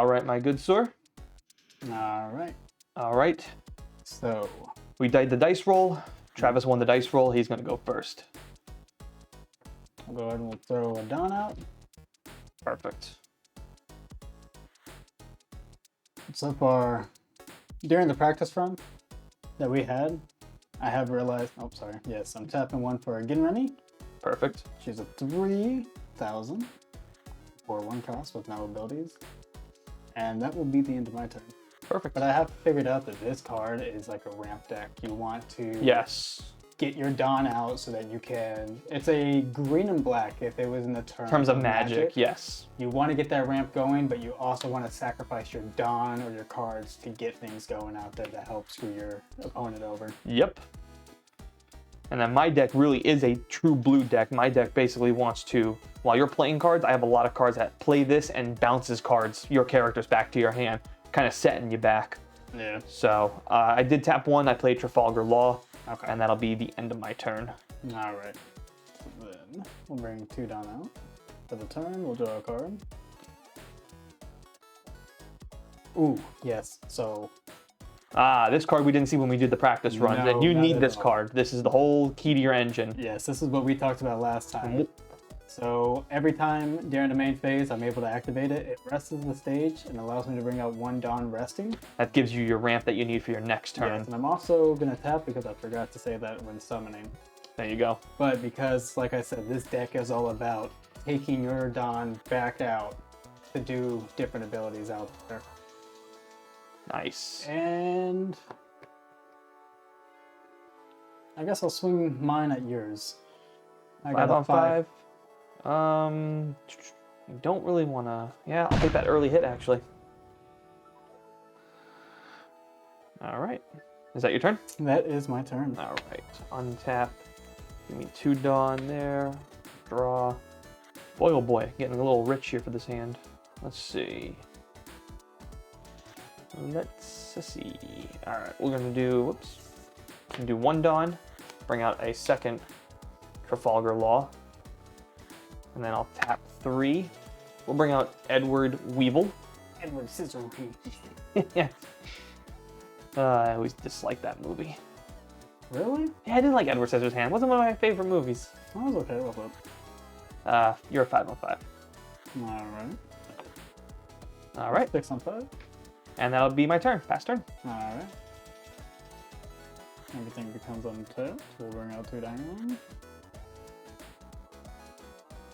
All right, my good sir. All right. All right. So We did the dice roll. Travis won the dice roll. He's going to go first. we'll go ahead and we'll throw a Don out. Perfect. So far, during the practice run that we had, I have realized, oh, sorry. Yes, I'm tapping one for a Ginreni. Perfect. She's a 3,000 for one cost with no abilities. And that will be the end of my turn. Perfect. But I have figured out that this card is like a ramp deck. You want to Yes. get your Don out so that you can. It's a green and black if it was in the In terms of magic, yes. You want to get that ramp going, but you also want to sacrifice your Don or your cards to get things going out there that help screw your opponent over. Yep. And then my deck really is a true blue deck. My deck basically wants to, while you're playing cards, I have a lot of cards that play this and bounces cards, your characters back to your hand, kind of setting you back. Yeah. So I did tap one. I played Trafalgar Law. Okay. And that'll be the end of my turn. All right. Then we'll bring 2 Don out. For the turn, we'll draw a card. Ooh, yes. So This card we didn't see when we did the practice run. No, And you not need at this all. card. This is the whole key to your engine. yes, this is what we talked about last time. So every time during the main phase I'm able to activate it, it rests the stage and allows me to bring out 1 Don resting. That gives you your ramp that you need for your next turn. Yes, and I'm also gonna tap because I forgot to say that when summoning. There you go. But because, like I said, this deck is all about taking your Don back out to do different abilities out there. Nice. And I guess I'll swing mine at yours. I 5 got a on 5. I don't really want to. Yeah, I'll take that early hit actually. All right. Is that your turn? That is my turn. All right. Untap. Give me 2 Dawn there. Draw. Boy, oh boy. Getting a little rich here for this hand. Let's see. Let's see. All right. We're going to do. Whoops. We're going to do 1 Dawn. Bring out a second Trafalgar Law. And then I'll tap 3. We'll bring out Edward Weevil. Edward Scissorhands. Yeah. I always disliked that movie. Really? Yeah, I didn't like Edward Scissorhands. Wasn't one of my favorite movies. I was okay with it. You're a 5 on 5. All right. All right. 6 on 5. And that'll be my turn. Pass turn. All right. Everything becomes untapped. We'll bring out 2 diamonds.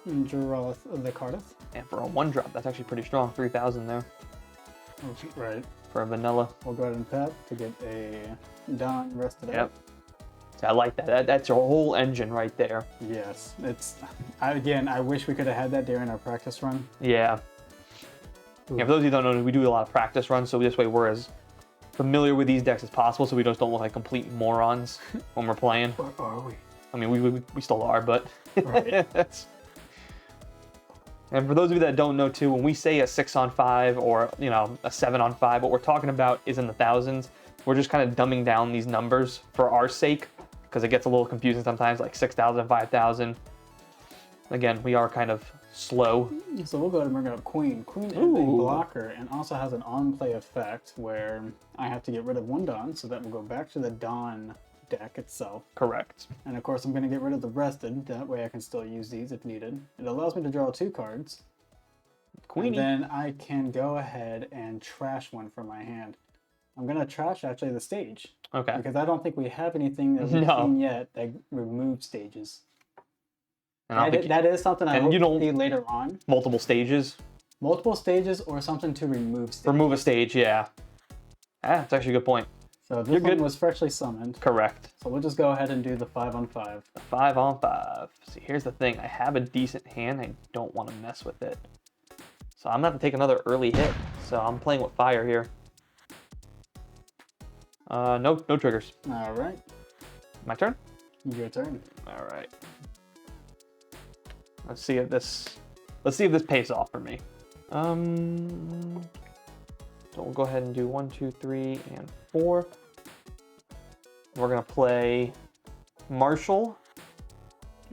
And draw the Cardiff. And for a 1-drop, that's actually pretty strong. 3,000 there Right. for a vanilla. We'll go ahead and tap to get a Don rested Yep. out. So I like that. That's your whole engine right there. Yes. Again, I wish we could have had that during our practice run. Yeah. Yeah, for those of you who don't know, we do a lot of practice runs, so this way we're as familiar with these decks as possible, so we just don't look like complete morons when we're playing. Or are we? I mean, we still are, but Right. And for those of you that don't know too, when we say a 6 on 5 or a 7 on 5, what we're talking about is in the thousands. We're just kind of dumbing down these numbers for our sake because it gets a little confusing sometimes, like 6,000, 5,000. Again, we are kind of slow. So we'll go ahead and bring out Queen. Queen is a Ooh. blocker and also has an on-play effect where I have to get rid of 1 Don, so that will go back to the Don deck itself. Correct. And of course I'm going to get rid of the rested, that way I can still use these if needed. It allows me to draw 2 cards. Queenie. And then I can go ahead and trash one from my hand. I'm going to trash actually the stage. Okay. Because I don't think we have anything that we've No. seen yet that removes stages. And I'll That is something I and hope you to don't- see later on. multiple stages. Multiple stages or something to remove stages. Remove a stage, yeah. That's actually a good point. So this You're one good. was freshly summoned. Correct. So we'll just go ahead and do the 5 on 5. 5 on 5. See, here's the thing. I have a decent hand. I don't want to mess with it. So I'm going to have to take another early hit. So I'm playing with fire here. No triggers. All right, My turn? your turn. All right. Let's see if this pays off for me. So we'll go ahead and do 1, 2, 3, and 4. We're gonna play Marshall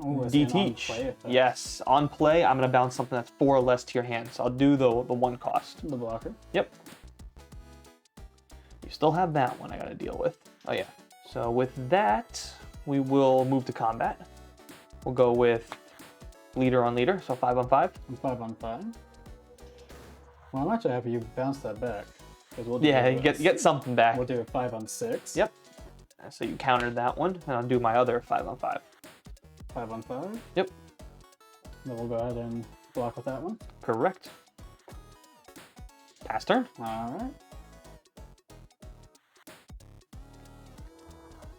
Oh, it's an on DT. play effect. Yes, on play, I'm going to bounce something that's 4 or less to your hand. So I'll do the 1 cost. The blocker. Yep. You still have that one I got to deal with. Oh, yeah. So with that, we will move to combat. We'll go with leader on leader, so 5 on 5. And 5 on 5. Well, I'm actually happy you bounced that back. We'll do Yeah, you get something back. We'll do a 5 on 6. Yep. So you countered that one, and I'll do my other 5 on 5. 5 on 5. Yep. Then we'll go ahead and block with that one. Correct. Pass turn. All right.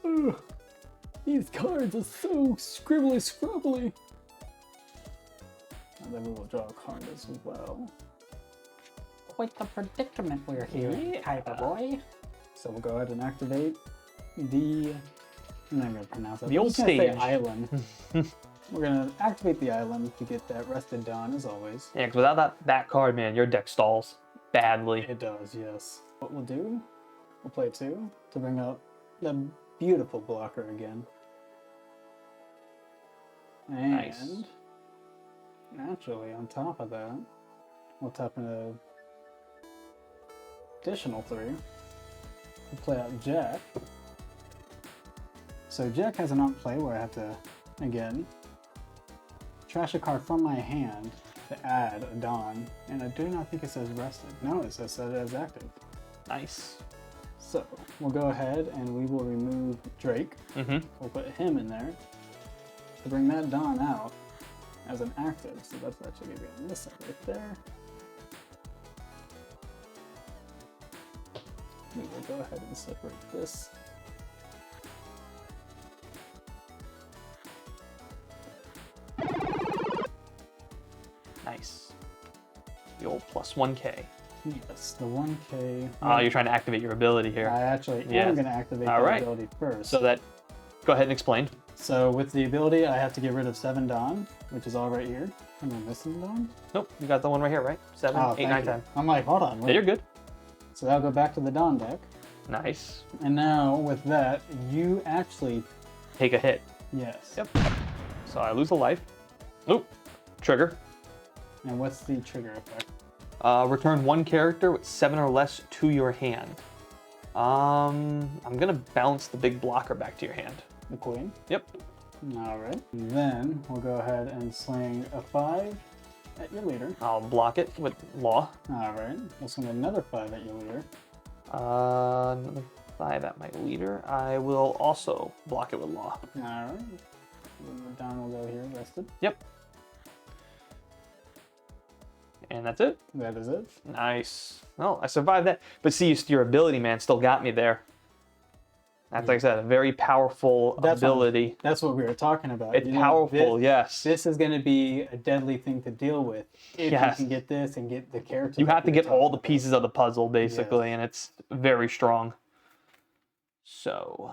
Ugh, these cards are so scribbly scrubbly. And then we will draw a card as well. Quite the predicament we're here, type of boy. So we'll go ahead and activate the. I'm not gonna pronounce it. The old I'm just gonna say stage. island. We're gonna activate the island to get that rested Dawn as always. Yeah, because without that card, man, your deck stalls badly. It does, yes. What we'll do, we'll play 2 to bring up the beautiful blocker again. And Nice. naturally, on top of that, we'll tap an additional 3. We'll play out Jack. So Jack has an on play where I have to, again, trash a card from my hand to add a Dawn, and I do not think it says rested. No, it says set it as active. Nice. So we'll go ahead and we will remove Drake. Mm-hmm. We'll put him in there to bring that Dawn out as an active. So that's actually going to be missing right there. We will go ahead and separate this. Nice. The old plus 1K. Yes, the 1K. Oh, you're trying to activate your ability here. I actually Yes. am going to activate All the right. ability first. So that, go ahead and explain. So with the ability, I have to get rid of 7 Dawn, which is all right here. Am I missing Dawn? Nope, you got the one right here, right? 7, Oh, 8, thank 9, you. 10. I'm like, hold on. Yeah, Wait. you're good. So that'll go back to the Dawn deck. Nice. And now with that, you actually, Take a hit. yes. Yep. So I lose a life. Oop. Trigger. And what's the trigger effect? Return 1 character with 7 or less to your hand. I'm gonna bounce the big blocker back to your hand. The Queen. Yep. All right. Then we'll go ahead and sling a 5 at your leader. I'll block it with Law. All right. We'll sling another 5 at your leader. Another 5 at my leader. I will also block it with Law. All right. The Dawn will go here, rested. Yep. And that's it. That is it. Nice. Well, I survived that. But see, your ability, man, still got me there. That's, like I said, a very powerful ability. That's what we were talking about. It's powerful, yes. This is going to be a deadly thing to deal with if you Yes. can get this and get the character. You that have to we were get all talking the about. pieces of the puzzle, basically, and it's very strong. So,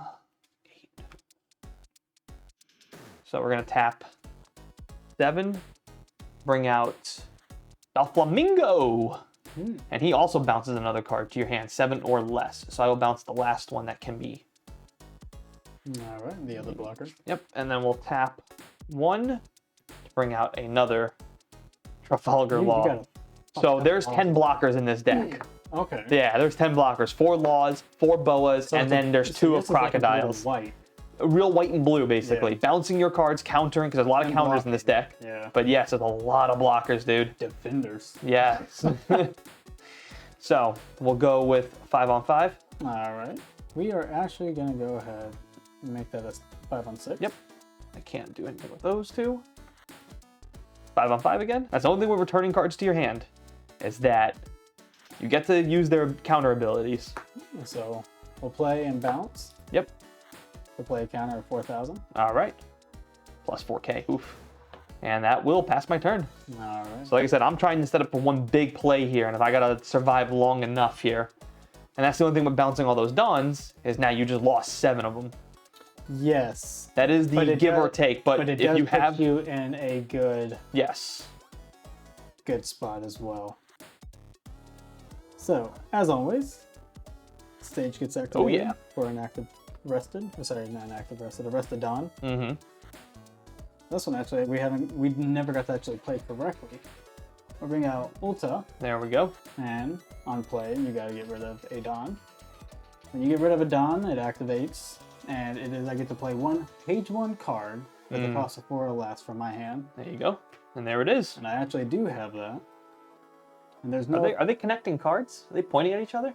8. So we're going to tap 7, bring out Doflamingo, and he also bounces another card to your hand, 7 or less. So I will bounce the last one that can be. All right, the other blocker. Yep, and then we'll tap 1 to bring out another Trafalgar You Law. gotta So there's 10 blockers in this deck. Okay. Yeah, there's 10 blockers, 4 Laws, 4 boas, So and it's then there's so 2 of this is like a blue and crocodiles. white. Real white and blue, basically. Yeah. Bouncing your cards, countering, because there's a lot of And counters in this deck. Yeah. But yes, there's a lot of blockers, dude. Defenders. Yes. So we'll go with 5 on 5. All right. We are actually going to go ahead and make that a 5 on 6. Yep. I can't do anything with those 2. 5 on 5 again. That's the only thing with returning cards to your hand, is that you get to use their counter abilities. So we'll play and bounce. Yep. We'll play a counter of 4,000. All right. Plus 4K. Oof. And that will pass my turn. All right. So like I said, I'm trying to set up for one big play here, and if I gotta survive long enough here, and that's the only thing with bouncing all those Dawns, is now you just lost 7 of them. Yes. That is the But it give or does- take, but But it if does you put have... you in a good Yes. spot as well. So, as always, stage gets activated Oh, yeah. for an active rested. Sorry, not an active rested, a rested Dawn. Mm-hmm. This one actually we never got to actually play correctly. We'll bring out Ulta, There we go. and on play you gotta get rid of a Don. When you get rid of a Don, it activates, and I get to play one page 1 card with a cost of 4 or less from my hand. There you go. And there it is. And I actually do have that. And there's no. Are they connecting cards? Are they pointing at each other?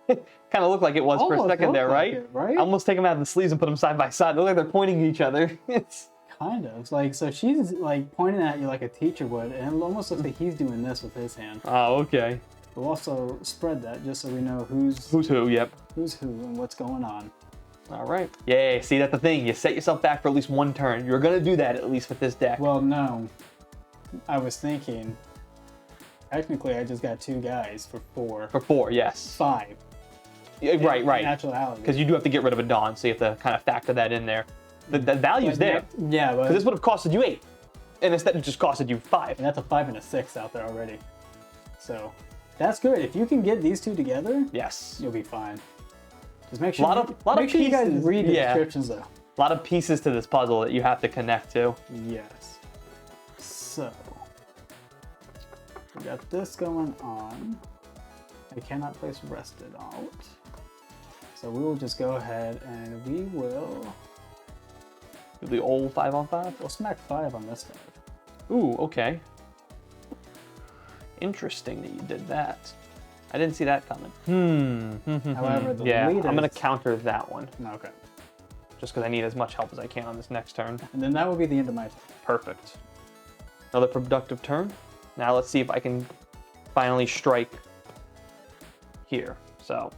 Kind of looked like it was for a Almost second there, looked right? like it, right? I almost take them out of the sleeves and put them side by side. They look like they're pointing at each other. It's Kind of. It's like, so she's like pointing at you like a teacher would, and it almost looks like he's doing this with his hand. oh, okay. We'll also spread that just so we know who's Who's who? Yep. who and what's going on. All right. Yay. See, that's the thing. You set yourself back for at least one turn. You're gonna do that at least with this deck. Well, no. I was thinking, technically I just got 2 guys for 4. For 4, yes. 5. Yeah, right. Actuality. Because you do have to get rid of a Dawn, so you have to kind of factor that in there. The value's there. Yeah, but Because this would have costed you 8. And instead it just costed you 5. and that's a 5 and a 6 out there already. So that's good. If you can get these 2 together, Yes. you'll be fine. Just make sure, Lot of make sure you guys pieces. read the Yeah. descriptions though. A lot of pieces to this puzzle that you have to connect to. Yes. So we got this going on. I cannot place rested out. So we will just go ahead and we will The old 5-on-5. we'll smack 5 on this 5. Ooh, okay. Interesting that you did that. I didn't see that coming. However, the Yeah, latest... I'm gonna counter that one. Okay. Just because I need as much help as I can on this next turn. And then that will be the end of my turn. Perfect. Another productive turn. Now let's see if I can finally strike here. So,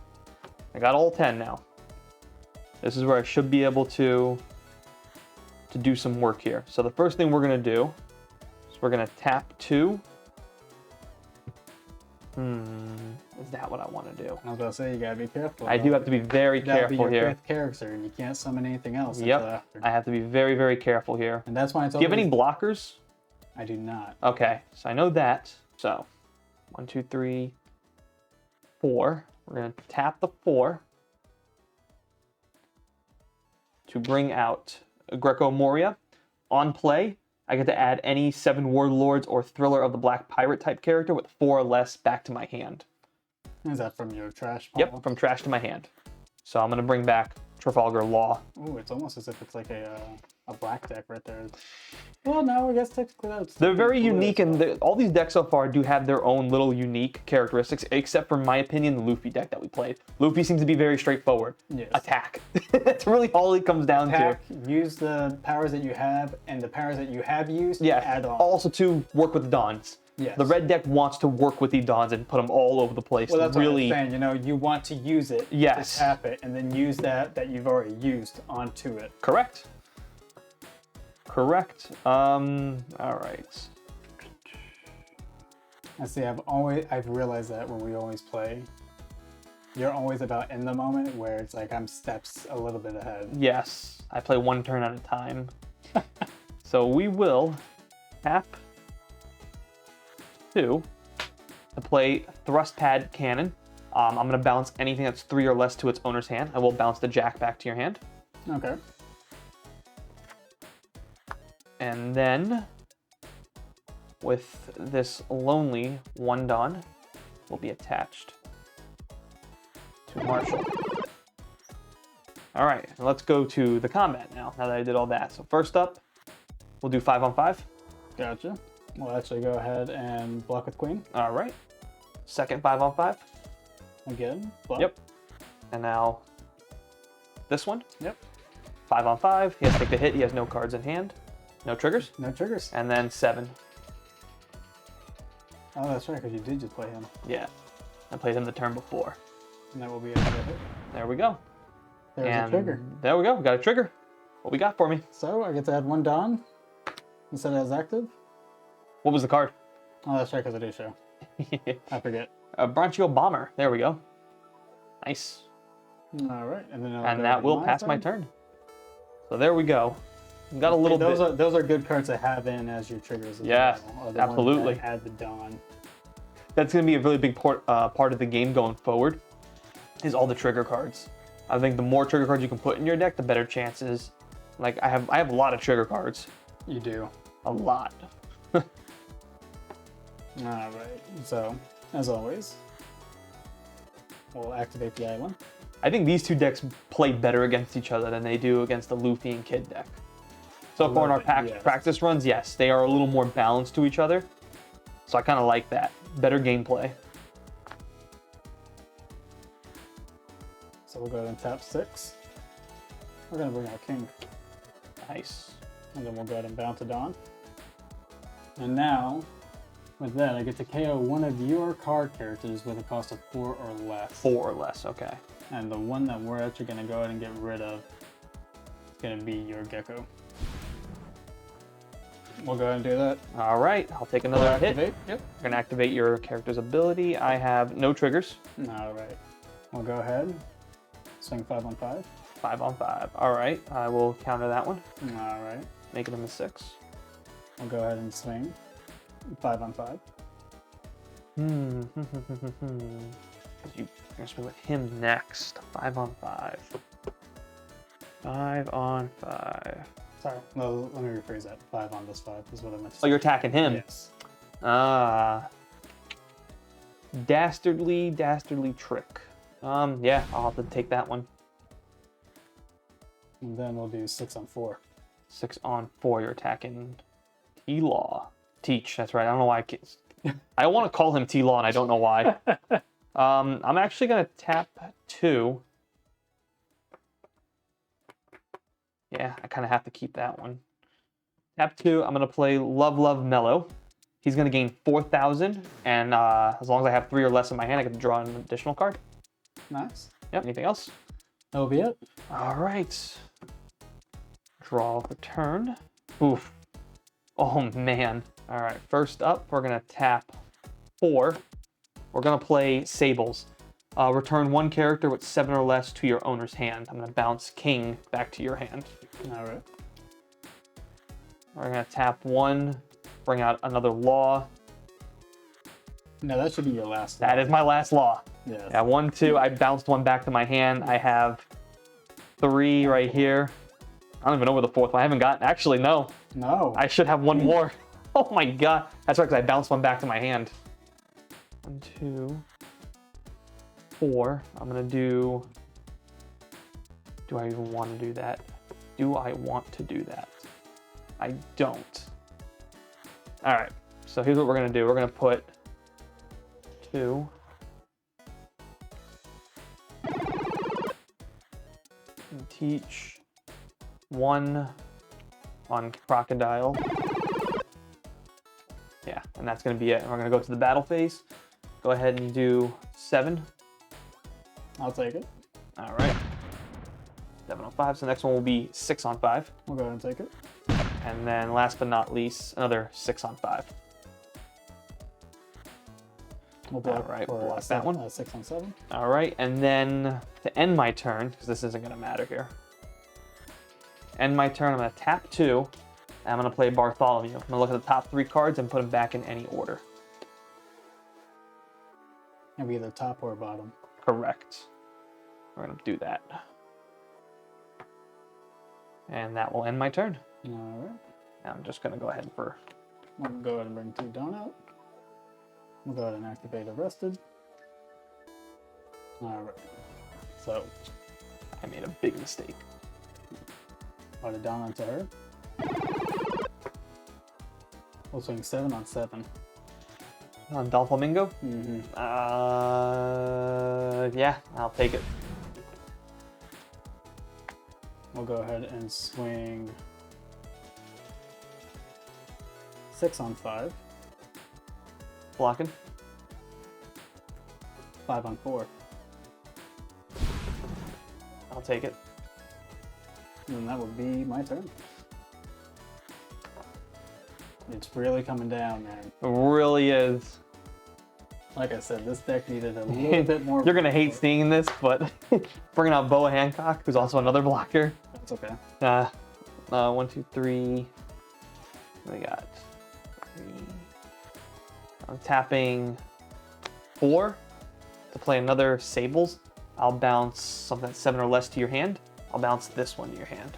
I got all 10 now. This is where I should be able to do some work here. So the first thing we're gonna do is we're gonna tap 2. Is that what I want to do? I was about to say, you gotta be careful. I do have to be very That'll be careful your here. 5th character, and you can't summon anything else until Yep, after. I have to be very, very careful here. And that's why it's Do you have any blockers? I do not. Okay, so I know that. So, 1, 2, 3, 4. We're gonna tap the 4 to bring out Greco Moria. On play, I get to add any 7 Warlords or Thriller of the Black Pirate type character with 4 or less back to my hand. Is that from your trash pile? Yep, from trash to my hand. So I'm gonna bring back Trafalgar Law. Ooh, it's almost as if it's like a black deck right there. Well, no, I guess technically that's... They're very unique, and all these decks so far do have their own little unique characteristics, except for, in my opinion, the Luffy deck that we played. Luffy seems to be very straightforward. Yes. Attack. That's really all it comes down Attack, to. use the powers that you have, and the powers that you have used, Yeah, add on. also to work with the Dons. Yes. The red deck wants to work with the Dons and put them all over the place. Well, that's really, what I'm saying. You know, you want to use it, Yes. to tap it, and then use that you've already used onto it. correct. Correct. All right. I see. I've realized that when we always play, you're always about in the moment, where it's like I'm steps a little bit ahead. Yes, I play one turn at a time. So we will tap 2 to play Thrust Pad Cannon. I'm going to bounce anything that's 3 or less to its owner's hand. I will bounce the Jack back to your hand. Okay. And then, with this lonely 1 Don, will be attached to Marshall. All right, let's go to the combat now that I did all that. So first up, we'll do 5-on-5. Gotcha. We'll actually go ahead and block with Queen. All right. Second 5-on-5. Again, block. Yep. And now this one. Yep. 5-on-5. He has to take the hit. He has no cards in hand. No triggers. No triggers. And then 7. Oh, that's right, because you did just play him. Yeah. I played him the turn before. And that will be another hit. There we go. There's and a trigger. There we go. We got a trigger. What we got for me? So I get to add 1 Don instead of as active. What was the card? Oh, that's right, because I do show. I forget. A Bronchio Bomber. There we go. Nice. All right, and then And that will pass my turn. So there we go. We got a little bit. Those are good cards to have in as your triggers. As Yes, well, the absolutely. ones that add the Dawn. That's going to be a really big part of the game going forward, is all the trigger cards. I think the more trigger cards you can put in your deck, the better chances Like I have a lot of trigger cards. You do. A lot. Alright, so, as always, we'll activate the island. I think these two decks play better against each other than they do against the Luffy and Kid deck. So far in our Yes. practice runs, yes, they are a little more balanced to each other. So I kind of like that. Better gameplay. So we'll go ahead and tap 6. We're going to bring our king. Nice. And then we'll go ahead and bounce it on. And now, with that, I get to KO one of your card characters with a cost of 4 or less. 4 or less, okay. And the one that we're actually going to go ahead and get rid of is going to be your gecko. We'll go ahead and do that. All right, I'll take another hit. Activate. Yep. You're gonna activate your character's ability. I have no triggers. All right. We'll go ahead. Swing 5 on 5. 5 on 5. All right, I will counter that one. All right. Make it a 6. We'll go ahead and swing 5 on 5. You're gonna swing with him next. 5 on 5. 5 on 5. Sorry. No, let me rephrase that. 5 on this 5 is what I meant to say. Oh, you're attacking him? Yes. Ah. Dastardly trick. Yeah, I'll have to take that one. And then we'll do 6 on 4. 6 on 4, you're attacking T-Law. Teach, that's right. I don't know why I want to call him T-Law and I don't know why. I'm actually going to tap 2. Yeah, I kind of have to keep that one. Tap 2, I'm going to play Love Mellow. He's going to gain 4,000, and as long as I have 3 or less in my hand, I get to draw an additional card. Nice. Yep, anything else? That'll be it. All right. Draw for turn. Oof. Oh, man. All right, first up, we're going to tap 4. We're going to play Sables. Return 1 character with 7 or less to your owner's hand. I'm going to bounce King back to your hand. All right. We're going to tap 1, bring out another Law. No, that should be your last. That is my last Law. Yes. Yeah, 1, 2. I bounced 1 back to my hand. I have 3 right here. I don't even know where the 4th one. I haven't gotten. Actually, no. No. I should have 1 more. Oh my god. That's right, because I bounced 1 back to my hand. 1, 2, 4. I'm gonna do. Do I even want to do that? Do I want to do that? I don't. All right. So here's what we're gonna do. We're gonna put 2. And teach 1 on Crocodile. Yeah, and that's going to be it. We're going to go to the battle phase. Go ahead and do 7. I'll take it. All right. 7 on 5. So the next one will be 6 on 5. We'll go ahead and take it. And then last but not least, another 6 on 5. We'll block, All right, for block that one. 6 on 7. All right, and then to end my turn, because this isn't going to matter here. End my turn, I'm going to tap 2. And I'm going to play Bartholomew. I'm going to look at the top 3 cards and put them back in any order. It'll be either top or bottom. Correct. We're going to do that. And that will end my turn. All right. I'm just going to go ahead for... We'll go ahead and bring 2 down out. We'll go ahead and activate Arrested. All right. So, I made a big mistake. put it down onto her. We'll swing 7 on 7. On Doflamingo? Mm-hmm. Yeah, I'll take it. We'll go ahead and swing 6 on 5. Blocking. 5 on 4. I'll take it. And that would be my turn. It's really coming down, man. It really is. Like I said, this deck needed a little bit more. You're gonna hate seeing this, but bringing out Boa Hancock, who's also another blocker. That's okay. 1, 2, 3. We got 3. I'm tapping 4 to play another Sables. I'll bounce something that's 7 or less to your hand. I'll bounce this one to your hand.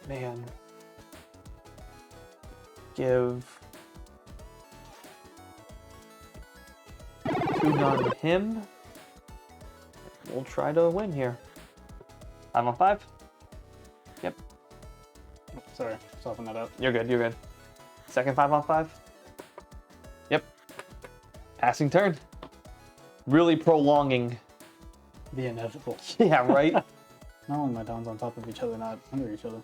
man. Give 2 down to him. We'll try to win here. 5 on 5. Yep. Oh, sorry, soften that up. You're good. You're good. Second 5 on 5. Yep. Passing turn. Really prolonging. The inevitable. Yeah, right? Not when my downs on top of each other, not under each other.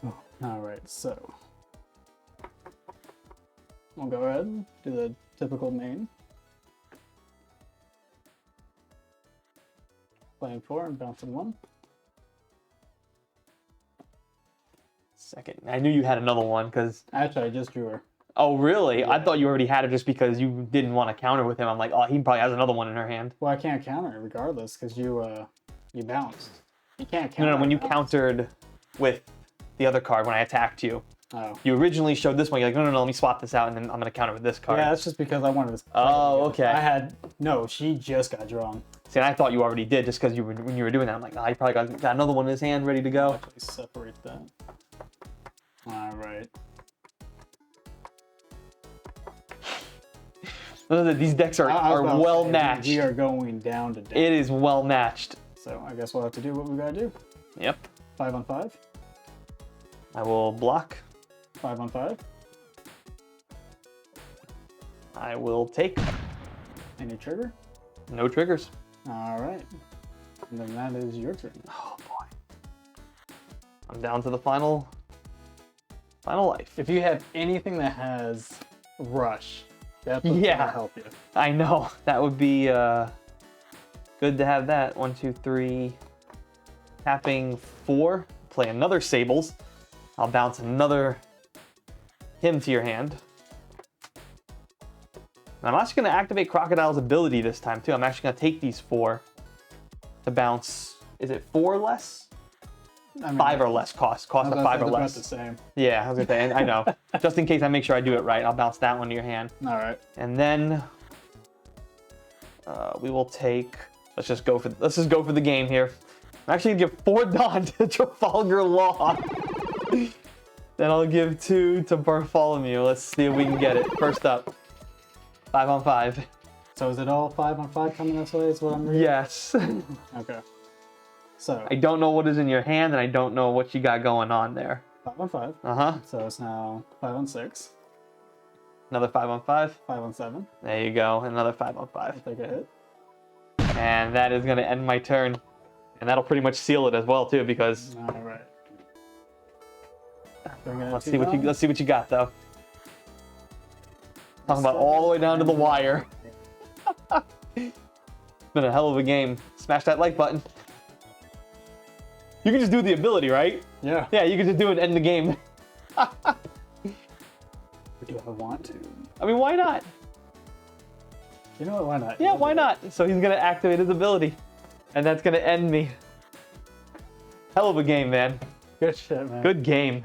Oh, alright, so. We'll go ahead and do the typical main. Playing 4 and bouncing 1. Second. I knew you had another one because. Actually, I just drew her. Oh, really? Yeah. I thought you already had it just because you didn't want to counter with him. I'm like, oh, he probably has another one in her hand. Well, I can't counter it regardless because you bounced. You can't counter. No, when you bounce. countered with the other card when I attacked you, Oh. you originally showed this one. You're like, no, let me swap this out, and then I'm going to counter with this card. Yeah, that's just because I wanted to. Oh, okay. I had no. She just got drawn. See, and I thought you already did just because when you were doing that. I'm like, oh, he probably got another one in his hand ready to I'll go. actually separate that. All right. These decks are I was about to well say, matched. We are going down to down. It is well matched. So I guess we'll have to do what we gotta do. Yep. 5 on 5. I will block. 5 on 5. I will take. Any trigger? No triggers. All right. And then that is your turn. Oh boy. I'm down to the final life. If you have anything that has rush, that's what's Yeah. gonna help you. I know. That would be good to have that. 1, 2, 3. Tapping 4. Play another Sables. I'll bounce another him to your hand. And I'm actually going to activate Crocodile's ability this time too. I'm actually going to take these 4 to bounce. Is it 4 less? I mean, 5 or less cost. Cost of 5 or they're less. about the same. Yeah, I was gonna say. I know. Just in case I make sure I do it right, I'll bounce that one to your hand. All right. And then we will take. Let's just go for the game here. I'm actually gonna give 4 Dawn to Trafalgar Law. Then I'll give 2 to Bartholomew. Let's see if we can get it. First up, 5 on 5. So is it all 5 on 5 coming this way? Is what I'm reading? Yes. Okay. So I don't know what is in your hand, and I don't know what you got going on there. 5 on 5. So it's now 5 on 6. Another 5 on 5. 5 on 7. There you go. Another 5 on 5. I'll take a hit. And that is going to end my turn. And that'll pretty much seal it as well too, because All right. let's see what you got though. Talking about all the way down to the wire. It's been a hell of a game. Smash that like button. You can just do the ability, right? Yeah. Yeah, you can just do it and end the game. Do I want to? I mean, why not? You know what? Why not? Yeah, why not? So he's gonna activate his ability, and that's gonna end me. Hell of a game, man. Good shit, man. Good game.